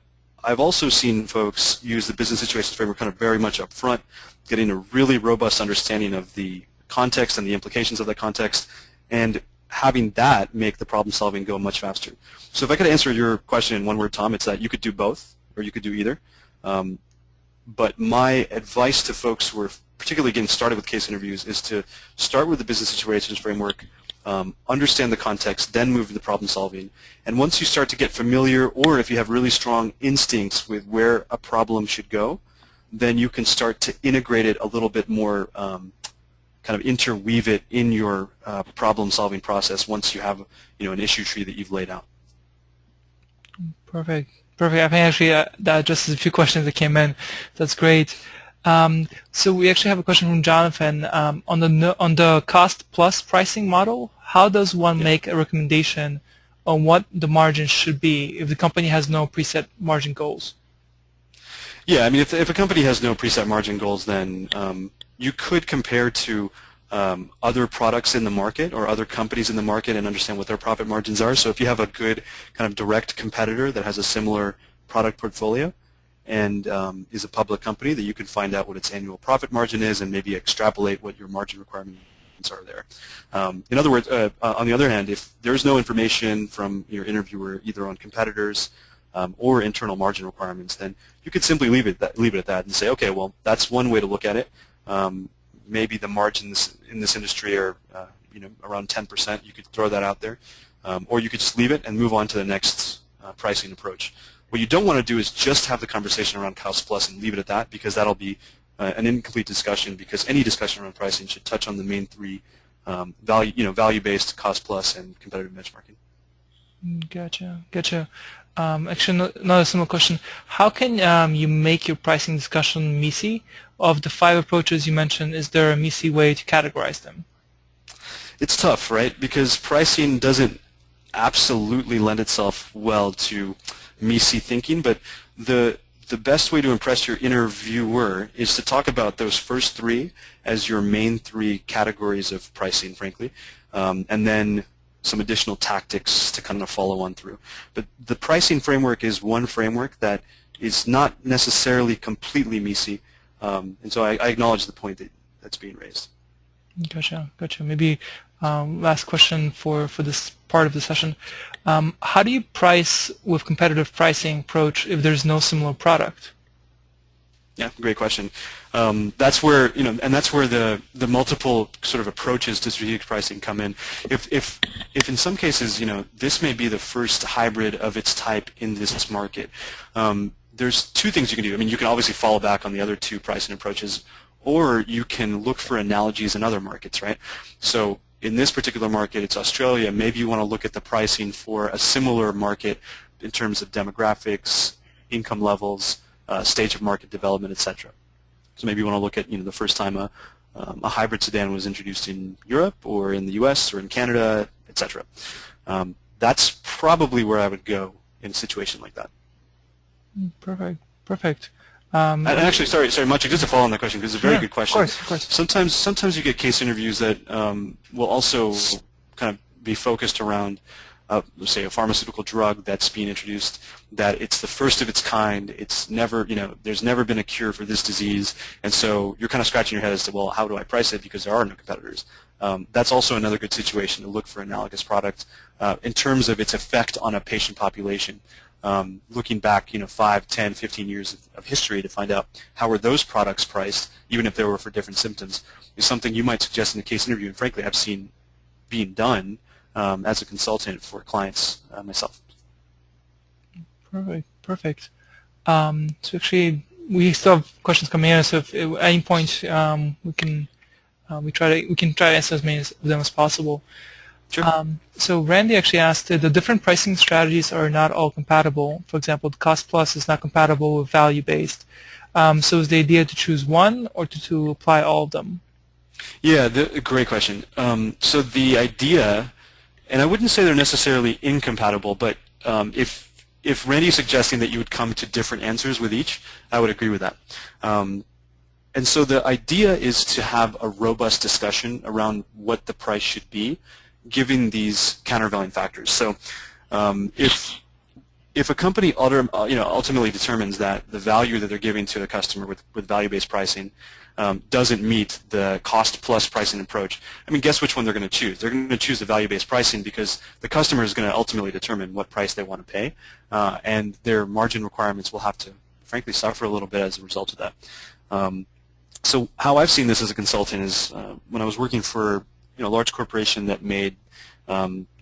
I've also seen folks use the business situations framework kind of very much up front, getting a really robust understanding of the context and the implications of that context, and having that make the problem solving go much faster. So if I could answer your question in one word, Tom, it's that you could do both, or you could do either. But my advice to folks who are particularly getting started with case interviews is to start with the business situations framework, understand the context, then move to the problem solving. And once you start to get familiar, or if you have really strong instincts with where a problem should go, then you can start to integrate it a little bit more, kind of interweave it in your problem solving process once you have an issue tree that you've laid out. Perfect. Perfect. I think actually that addresses a few questions that came in. That's great. So we actually have a question from Jonathan on the cost plus pricing model. How does one make a recommendation on what the margin should be if the company has no preset margin goals? Yeah, I mean, if a company has no preset margin goals, then you could compare to other products in the market or other companies in the market and understand what their profit margins are. So if you have a good kind of direct competitor that has a similar product portfolio and is a public company, that you can find out what its annual profit margin is and maybe extrapolate what your margin requirements are there. In other words, on the other hand, if there's no information from your interviewer either on competitors or internal margin requirements, then you could simply leave it at that and say, okay, well, that's one way to look at it. Maybe the margins in this industry are around 10%. You could throw that out there, or you could just leave it and move on to the next pricing approach. What you don't want to do is just have the conversation around cost plus and leave it at that, because that'll be an incomplete discussion, because any discussion around pricing should touch on the main three value-based, cost plus, and competitive benchmarking. Gotcha. Actually, another similar question. How can you make your pricing discussion MECE? Of the 5 approaches you mentioned, is there a MECE way to categorize them? It's tough, right? Because pricing doesn't absolutely lend itself well to MECE thinking, but the best way to impress your interviewer is to talk about those first 3 as your main 3 categories of pricing, frankly, and then some additional tactics to kind of follow on through. But the pricing framework is one framework that is not necessarily completely MECE, and so I acknowledge the point that's being raised. Gotcha. Maybe last question for this part of the session. How do you price with competitive pricing approach if there's no similar product? Yeah, great question. That's where that's where the multiple sort of approaches to strategic pricing come in. If in some cases this may be the first hybrid of its type in this market, there's 2 things you can do. I mean, you can obviously fall back on the other 2 pricing approaches, or you can look for analogies in other markets, right? So in this particular market, it's Australia. Maybe you want to look at the pricing for a similar market in terms of demographics, income levels, stage of market development, etc. So maybe you want to look at the first time a hybrid sedan was introduced in Europe or in the U.S. or in Canada, etc. That's probably where I would go in a situation like that. Perfect. And actually, sorry, Maciek, just to follow on that question, because it's a very good question. Of course. Sometimes you get case interviews that will also kind of be focused around, let's say, a pharmaceutical drug that's being introduced, that it's the first of its kind. It's never, there's never been a cure for this disease, and so you're kind of scratching your head as to, well, how do I price it because there are no competitors. That's also another good situation to look for analogous product in terms of its effect on a patient population. Looking back, 5, 10, 15 years of history to find out how were those products priced, even if they were for different symptoms, is something you might suggest in a case interview, and frankly I've seen being done as a consultant for clients myself. Perfect. So actually, we still have questions coming in, so if at any point we can try to answer as many of them as possible. Sure. So Randy actually asked, the different pricing strategies are not all compatible. For example, the cost plus is not compatible with value-based. So is the idea to choose one or to apply all of them? Yeah, great question. So the idea, and I wouldn't say they're necessarily incompatible, but if Randy's suggesting that you would come to different answers with each, I would agree with that. And so the idea is to have a robust discussion around what the price should be, given these countervailing factors. So if a company ultimately determines that the value that they're giving to the customer with value-based pricing doesn't meet the cost plus pricing approach, I mean, guess which one they're going to choose? They're going to choose the value-based pricing because the customer is going to ultimately determine what price they want to pay, and their margin requirements will have to, frankly, suffer a little bit as a result of that. So how I've seen this as a consultant is when I was working for a large corporation that made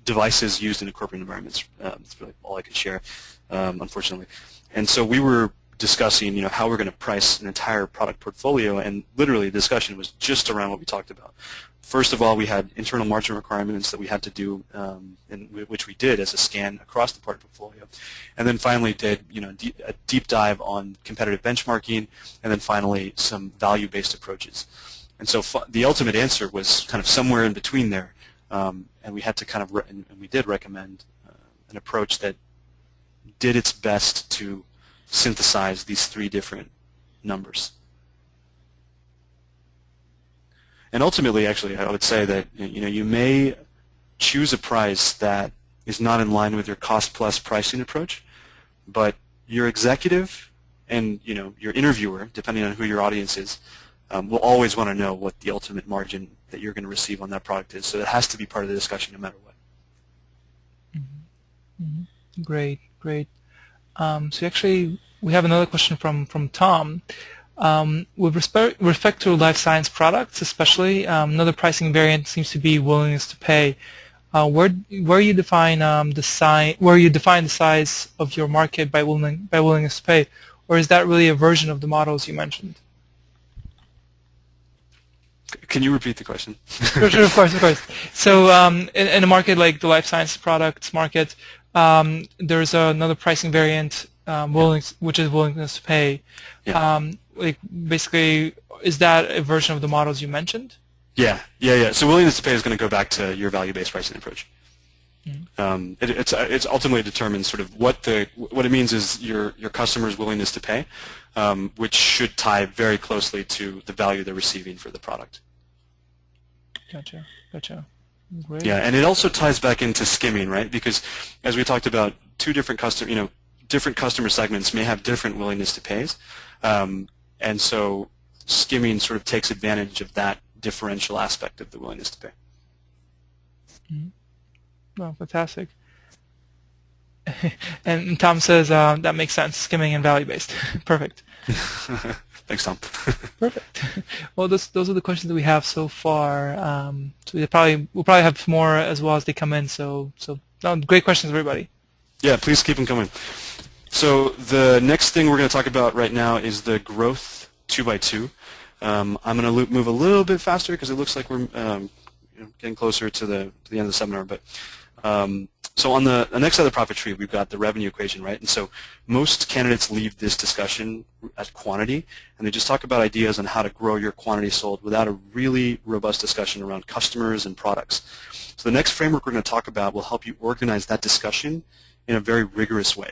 devices used in corporate environments. That's really all I could share, unfortunately. And so we were discussing, how we're going to price an entire product portfolio, and literally the discussion was just around what we talked about. First of all, we had internal margin requirements that we had to do, which we did as a scan across the product portfolio, and then finally did, a deep dive on competitive benchmarking, and then finally some value-based approaches. And so the ultimate answer was kind of somewhere in between there, and we had to kind of, and we did recommend an approach that did its best to synthesize these three different numbers. And ultimately, actually, I would say that you may choose a price that is not in line with your cost plus pricing approach, but your executive and your interviewer, depending on who your audience is, will always want to know what the ultimate margin that you're going to receive on that product is. So it has to be part of the discussion no matter what. Mm-hmm. Mm-hmm. Great. So actually, we have another question from Tom. With respect to life science products, especially, another pricing variant seems to be willingness to pay. Where you define the size of your market by willingness to pay, or is that really a version of the models you mentioned? Can you repeat the question? Sure, of course. So in a market like the life science products market, there's another pricing variant, which is willingness to pay. Yeah. Basically, is that a version of the models you mentioned? Yeah. So willingness to pay is going to go back to your value-based pricing approach. Mm-hmm. It's ultimately determines sort of what it means is your customer's willingness to pay, which should tie very closely to the value they're receiving for the product. Gotcha. Great. Yeah, and it also ties back into skimming, right? Because as we talked about, different customer segments may have different willingness to pays, and so skimming sort of takes advantage of that differential aspect of the willingness to pay. Mm-hmm. Well, fantastic. And Tom says that makes sense, skimming and value-based. Perfect. Thanks, Tom. Perfect. Well, those are the questions that we have so far. So we'll probably have more as well as they come in. So great questions, everybody. Yeah, please keep them coming. So the next thing we're going to talk about right now is the growth 2x2. I'm going to move a little bit faster because it looks like we're getting closer to the end of the seminar. But so on the next side of the profit tree, we've got the revenue equation, right? And so most candidates leave this discussion at quantity, and they just talk about ideas on how to grow your quantity sold without a really robust discussion around customers and products. So the next framework we're going to talk about will help you organize that discussion in a very rigorous way.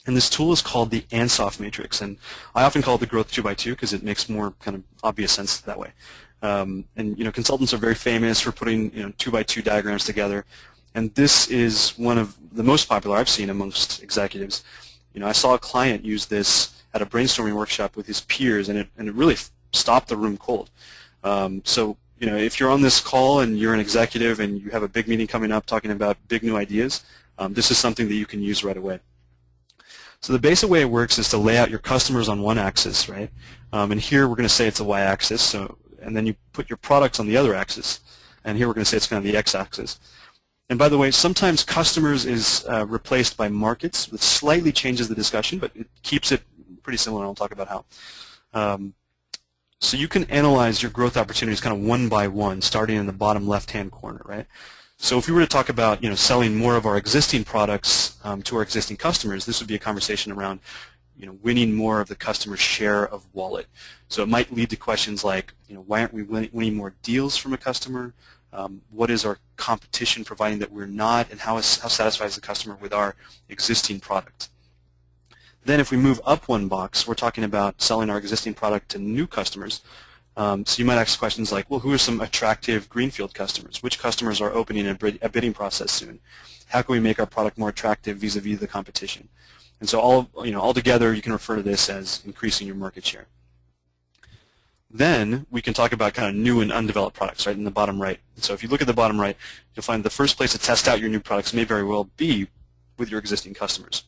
And this tool is called the Ansoff matrix, and I often call it the growth 2x2 because it makes more kind of obvious sense that way. And consultants are very famous for putting 2x2 diagrams together, and this is one of the most popular I've seen amongst executives. I saw a client use this at a brainstorming workshop with his peers, and it really stopped the room cold. So if you're on this call and you're an executive and you have a big meeting coming up talking about big new ideas, this is something that you can use right away. So the basic way it works is to lay out your customers on one axis, right? And here we're going to say it's a y-axis, and then you put your products on the other axis, and here we're going to say it's kind of the x-axis. And by the way, sometimes customers is replaced by markets, which slightly changes the discussion, but it keeps it pretty similar, and I'll talk about how. So you can analyze your growth opportunities kind of one by one, starting in the bottom left-hand corner, right? So if we were to talk about selling more of our existing products to our existing customers, this would be a conversation around winning more of the customer's share of wallet. So it might lead to questions like why aren't we winning more deals from a customer? What is our competition providing that we're not, and how satisfies the customer with our existing product? Then if we move up one box, we're talking about selling our existing product to new customers. So you might ask questions like, well, who are some attractive greenfield customers? Which customers are opening a bidding process soon? How can we make our product more attractive vis-a-vis the competition? And so all together, you can refer to this as increasing your market share. Then we can talk about kind of new and undeveloped products, right, in the bottom right. So if you look at the bottom right, you'll find the first place to test out your new products may very well be with your existing customers.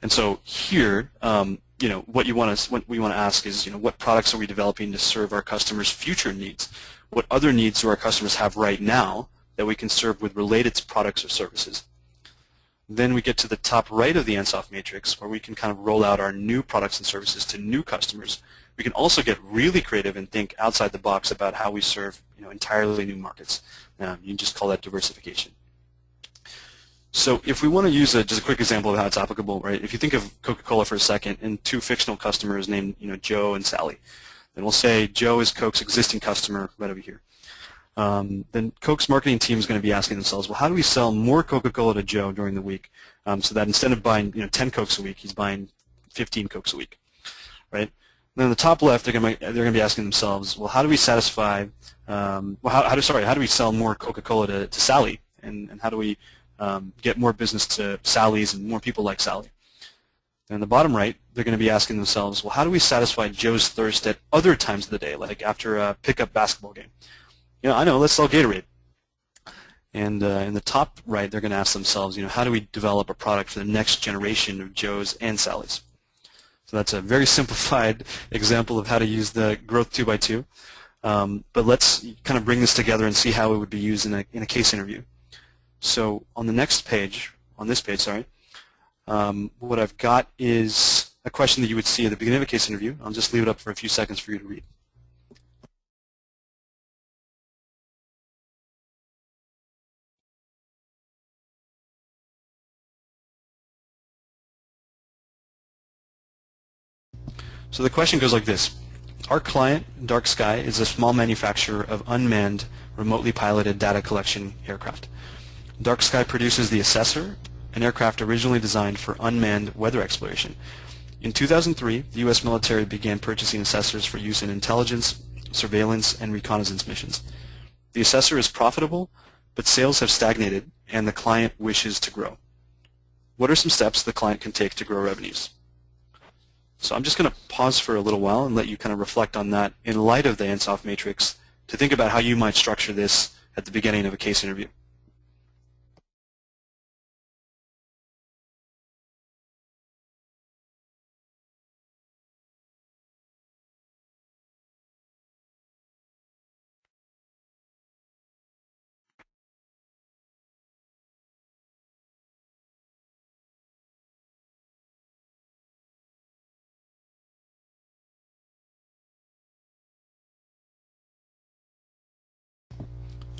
And so here, what we want to ask is, what products are we developing to serve our customers' future needs? What other needs do our customers have right now that we can serve with related products or services? Then we get to the top right of the Ansoff matrix, where we can kind of roll out our new products and services to new customers. We can also get really creative and think outside the box about how we serve entirely new markets. You can just call that diversification. So if we want to use just a quick example of how it's applicable, right? If you think of Coca-Cola for a second and two fictional customers named Joe and Sally, then we'll say Joe is Coke's existing customer right over here. Then Coke's marketing team is going to be asking themselves, well, how do we sell more Coca-Cola to Joe during the week, so that instead of buying 10 Cokes a week, he's buying 15 Cokes a week, right? And then on the top left, they're going to be asking themselves, well, how do we satisfy? How do we sell more Coca-Cola to Sally, and how do we get more business to Sally's and more people like Sally? And in the bottom right, they're going to be asking themselves, well, how do we satisfy Joe's thirst at other times of the day, like after a pickup basketball game? I know, let's sell Gatorade. And in the top right, they're going to ask themselves, how do we develop a product for the next generation of Joe's and Sally's? So that's a very simplified example of how to use the growth 2x2. But let's kind of bring this together and see how it would be used in a case interview. So on the next page, what I've got is a question that you would see at the beginning of a case interview. I'll just leave it up for a few seconds for you to read. So the question goes like this. Our client, Dark Sky, is a small manufacturer of unmanned, remotely piloted data collection aircraft. Dark Sky produces the Assessor, an aircraft originally designed for unmanned weather exploration. In 2003, the U.S. military began purchasing Assessors for use in intelligence, surveillance, and reconnaissance missions. The Assessor is profitable, but sales have stagnated, and the client wishes to grow. What are some steps the client can take to grow revenues? So I'm just going to pause for a little while and let you kind of reflect on that in light of the Ansoff matrix to think about how you might structure this at the beginning of a case interview.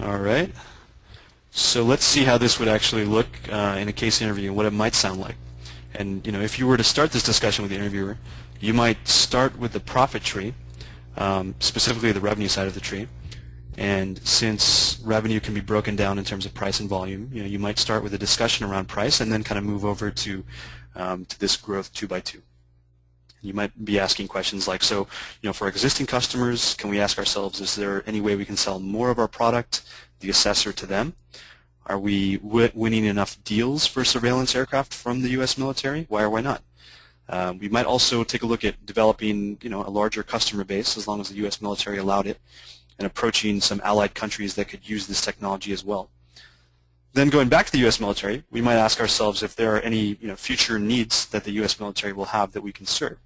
All right. So let's see how this would actually look in a case interview and what it might sound like. And if you were to start this discussion with the interviewer, you might start with the profit tree, specifically the revenue side of the tree. And since revenue can be broken down in terms of price and volume, you might start with a discussion around price and then kind of move over to to this growth 2x2. You might be asking questions like, so, for existing customers, can we ask ourselves, is there any way we can sell more of our product, the assessor, to them? Are we winning enough deals for surveillance aircraft from the U.S. military? Why or why not? We might also take a look at developing, a larger customer base, as long as the U.S. military allowed it, and approaching some allied countries that could use this technology as well. Then going back to the U.S. military, we might ask ourselves if there are any future needs that the U.S. military will have that we can serve.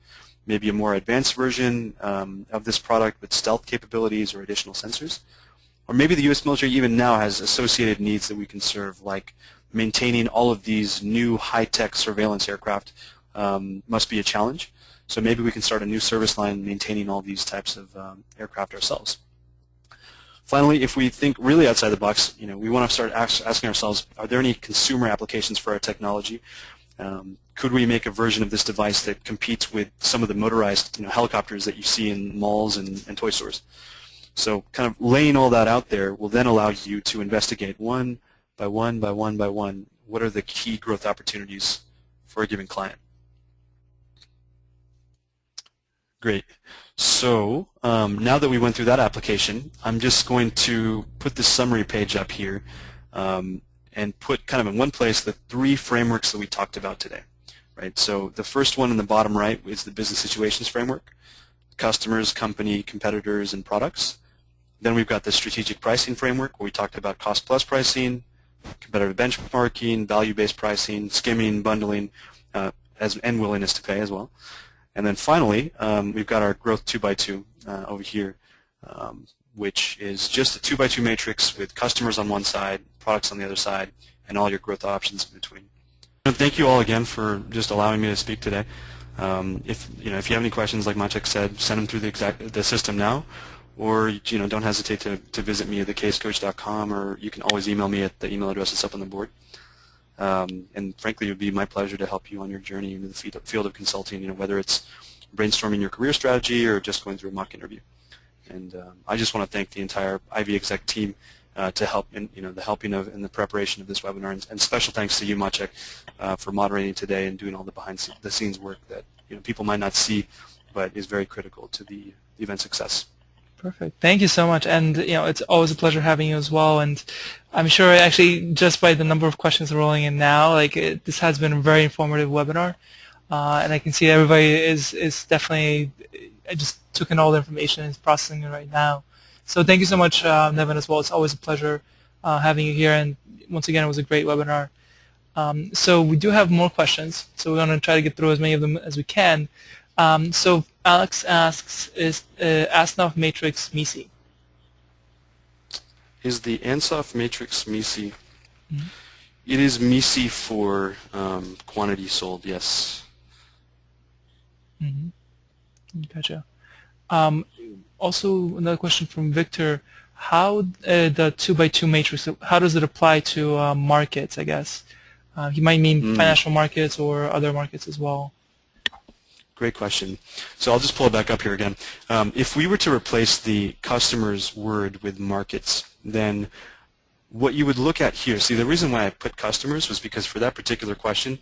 Maybe a more advanced version of this product with stealth capabilities or additional sensors. Or maybe the U.S. military even now has associated needs that we can serve, like maintaining all of these new high-tech surveillance aircraft must be a challenge. So maybe we can start a new service line maintaining all these types of aircraft ourselves. Finally, if we think really outside the box, we want to start asking ourselves, are there any consumer applications for our technology? Could we make a version of this device that competes with some of the motorized helicopters that you see in malls and toy stores? So kind of laying all that out there will then allow you to investigate one by one by one by one, what are the key growth opportunities for a given client. Great. So now that we went through that application, I'm just going to put the summary page up here and put kind of in one place the 3 frameworks that we talked about today. Right. So the first one in the bottom right is the business situations framework: customers, company, competitors, and products. Then we've got the strategic pricing framework, where we talked about cost plus pricing, competitive benchmarking, value-based pricing, skimming, bundling, and willingness to pay as well. And then finally, we've got our growth 2x2 over here, which is just a 2x2 matrix with customers on one side, products on the other side, and all your growth options in between. And thank you all again for just allowing me to speak today. If you have any questions, like Maciek said, send them through the system now, or don't hesitate to visit me at thecasecoach.com, or you can always email me at the email address that's up on the board. And frankly, it would be my pleasure to help you on your journey into the field of consulting, whether it's brainstorming your career strategy or just going through a mock interview. And I just want to thank the entire Ivy Exec team to help in the helping of and the preparation of this webinar, and special thanks to you, Maciek, for moderating today and doing all the behind-the-scenes work that people might not see, but is very critical to the event success. Perfect. Thank you so much. And it's always a pleasure having you as well. And I'm sure actually just by the number of questions rolling in now, this has been a very informative webinar. And I can see everybody is definitely just took in all the information and is processing it right now. So thank you so much, Nevin, as well. It's always a pleasure having you here. And once again, it was a great webinar. So we do have more questions. So we're going to try to get through as many of them as we can. So Alex asks, is Ansoff matrix MISI? Is the Ansoff matrix MISI? Mm-hmm. It is MISI for quantity sold, yes. Mm-hmm. Gotcha. Also, another question from Victor. How the 2x2 matrix, how does it apply to markets, I guess? He might mean financial markets or other markets as well. Great question. So I'll just pull it back up here again. If we were to replace the customer's word with markets, then what you would look at here, see, the reason why I put customers was because for that particular question,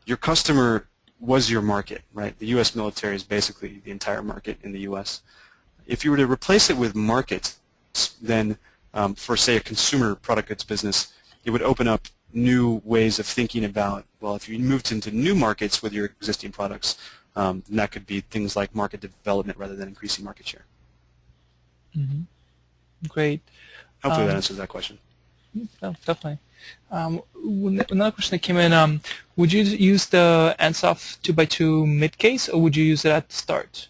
your customer was your market, right? The U.S. military is basically the entire market in the U.S. If you were to replace it with markets, then for, say, a consumer product goods business, it would open up new ways of thinking about, well, if you moved into new markets with your existing products, then that could be things like market development rather than increasing market share. Mm-hmm. Great. Hopefully that answers that question. No, definitely. Another question that came in, would you use the Ansoff 2x2 mid-case, or would you use it at the start?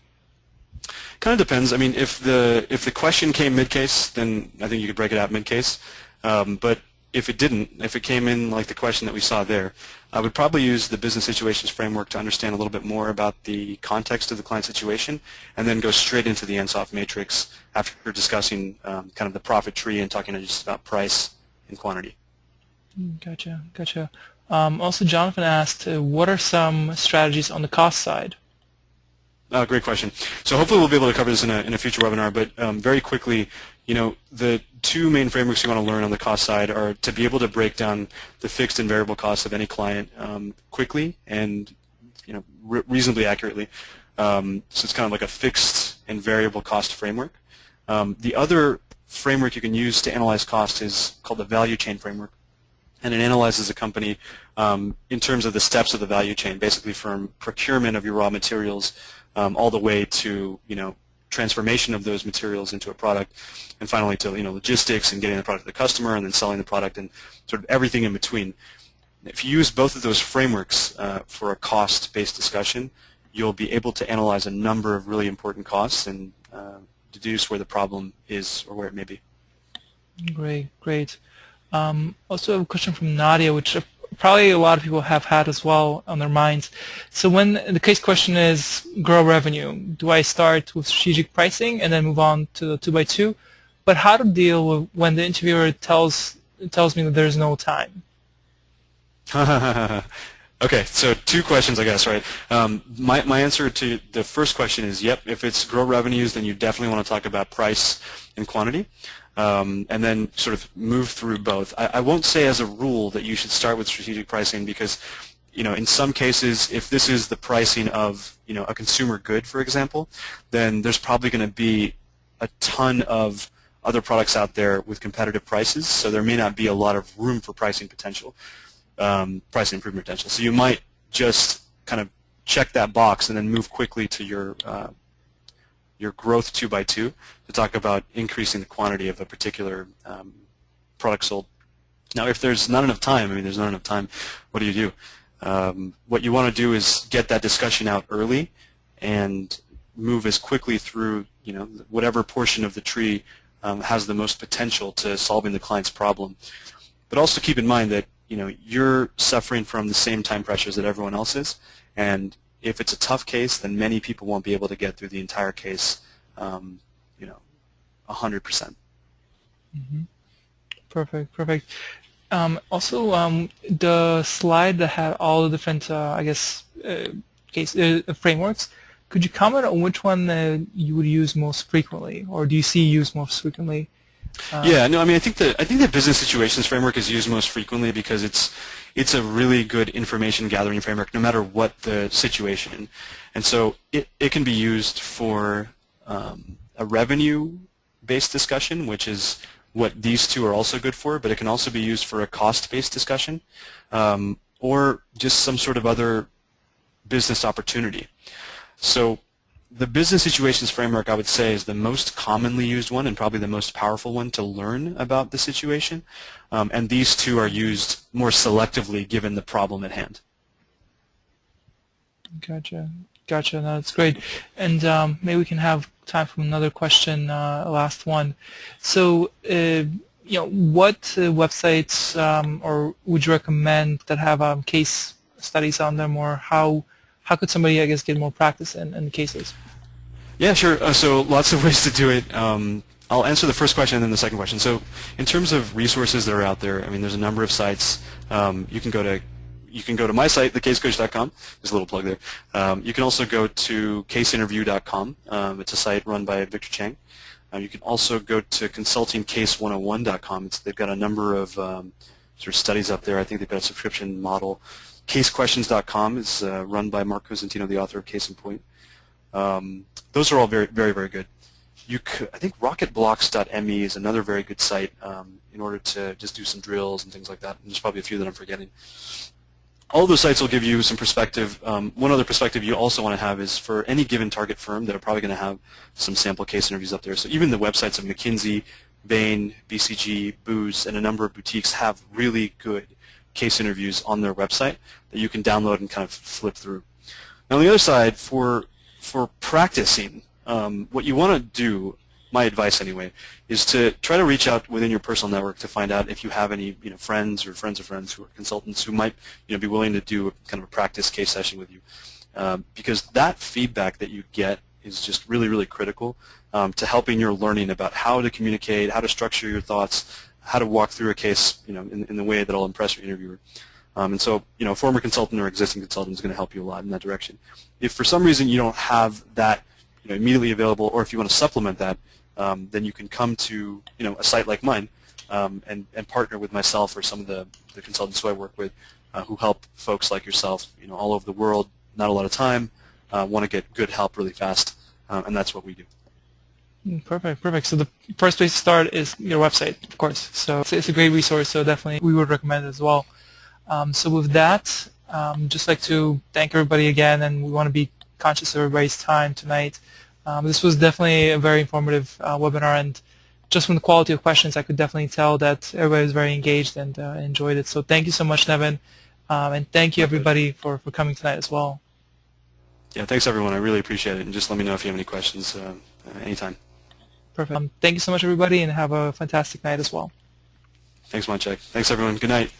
Kind of depends. I mean, if the question came mid-case, then I think you could break it out mid-case. But if it didn't, if it came in like the question that we saw there, I would probably use the business situations framework to understand a little bit more about the context of the client situation, and then go straight into the Ansoff matrix after discussing kind of the profit tree and talking just about price and quantity. Gotcha, gotcha. Also, Jonathan asked, what are some strategies on the cost side? Great question. So hopefully we'll be able to cover this in a future webinar, but very quickly, the two main frameworks you want to learn on the cost side are to be able to break down the fixed and variable costs of any client quickly and reasonably accurately. So it's kind of like a fixed and variable cost framework. The other framework you can use to analyze cost is called the value chain framework, and it analyzes a company in terms of the steps of the value chain, basically from procurement of your raw materials all the way to transformation of those materials into a product, and finally to logistics and getting the product to the customer and then selling the product and sort of everything in between. If you use both of those frameworks for a cost-based discussion, you'll be able to analyze a number of really important costs and deduce where the problem is or where it may be. Great. Also a question from Nadia, which probably a lot of people have had as well on their minds. So when the case question is grow revenue, do I start with strategic pricing and then move on to the 2x2? But how to deal with when the interviewer tells me that there's no time? Okay, so two questions, I guess, right? My answer to the first question is, yep, if it's grow revenues, then you definitely want to talk about price and quantity, and then sort of move through both. I won't say as a rule that you should start with strategic pricing because, in some cases, if this is the pricing of, a consumer good, for example, then there's probably going to be a ton of other products out there with competitive prices, so there may not be a lot of room for pricing potential. Pricing improvement potential. So you might just kind of check that box and then move quickly to your growth 2x2 to talk about increasing the quantity of a particular product sold. Now, if there's not enough time, what do? What you want to do is get that discussion out early and move as quickly through whatever portion of the tree has the most potential to solving the client's problem. But also keep in mind that you're suffering from the same time pressures that everyone else is, and if it's a tough case, then many people won't be able to get through the entire case, 100%. Mm-hmm. Perfect. Also, the slide that had all the different, frameworks. Could you comment on which one you would use most frequently, or do you see used most frequently? I think the business situations framework is used most frequently because it's a really good information gathering framework no matter what the situation. And so it can be used for a revenue-based discussion, which is what these two are also good for, but it can also be used for a cost-based discussion or just some sort of other business opportunity. So the business situations framework, I would say, is the most commonly used one and probably the most powerful one to learn about the situation. And these two are used more selectively given the problem at hand. Gotcha. No, that's great. And maybe we can have time for another question, last one. So, what websites or would you recommend that have case studies on them, or how could somebody, get more practice in cases? Yeah, sure. So lots of ways to do it. I'll answer the first question and then the second question. So in terms of resources that are out there, there's a number of sites. You can go to my site, thecasecoach.com. There's a little plug there. You can also go to caseinterview.com. It's a site run by Victor Chang. You can also go to consultingcase101.com. They've got a number of sort of studies up there. I think they've got a subscription model. Casequestions.com is run by Mark Cosentino, the author of Case in Point. Those are all very, very, very good. I think rocketblocks.me is another very good site in order to just do some drills and things like that. And there's probably a few that I'm forgetting. All of those sites will give you some perspective. One other perspective you also want to have is for any given target firm, they're probably going to have some sample case interviews up there. So even the websites of McKinsey, Bain, BCG, Booz, and a number of boutiques have really good case interviews on their website that you can download and kind of flip through. Now on the other side, for practicing, what you want to do, my advice anyway, is to try to reach out within your personal network to find out if you have any friends or friends of friends who are consultants who might be willing to do kind of a practice case session with you, because that feedback that you get is just really, really critical to helping your learning about how to communicate, how to structure your thoughts, how to walk through a case in the way that will impress your interviewer. And so, a former consultant or existing consultant is going to help you a lot in that direction. If for some reason you don't have that immediately available, or if you want to supplement that, then you can come to a site like mine and partner with myself or some of the consultants who I work with who help folks like yourself all over the world, not a lot of time, want to get good help really fast, and that's what we do. Perfect, perfect. So the first place to start is your website, of course. So it's a great resource, so definitely we would recommend it as well. So with that, just like to thank everybody again, and we want to be conscious of everybody's time tonight. This was definitely a very informative webinar, and just from the quality of questions, I could definitely tell that everybody was very engaged and enjoyed it. So thank you so much, Nevin, and thank you everybody for coming tonight as well. Yeah, thanks everyone. I really appreciate it, and just let me know if you have any questions anytime. Perfect. Thank you so much, everybody, and have a fantastic night as well. Thanks, Monchek. Thanks, everyone. Good night.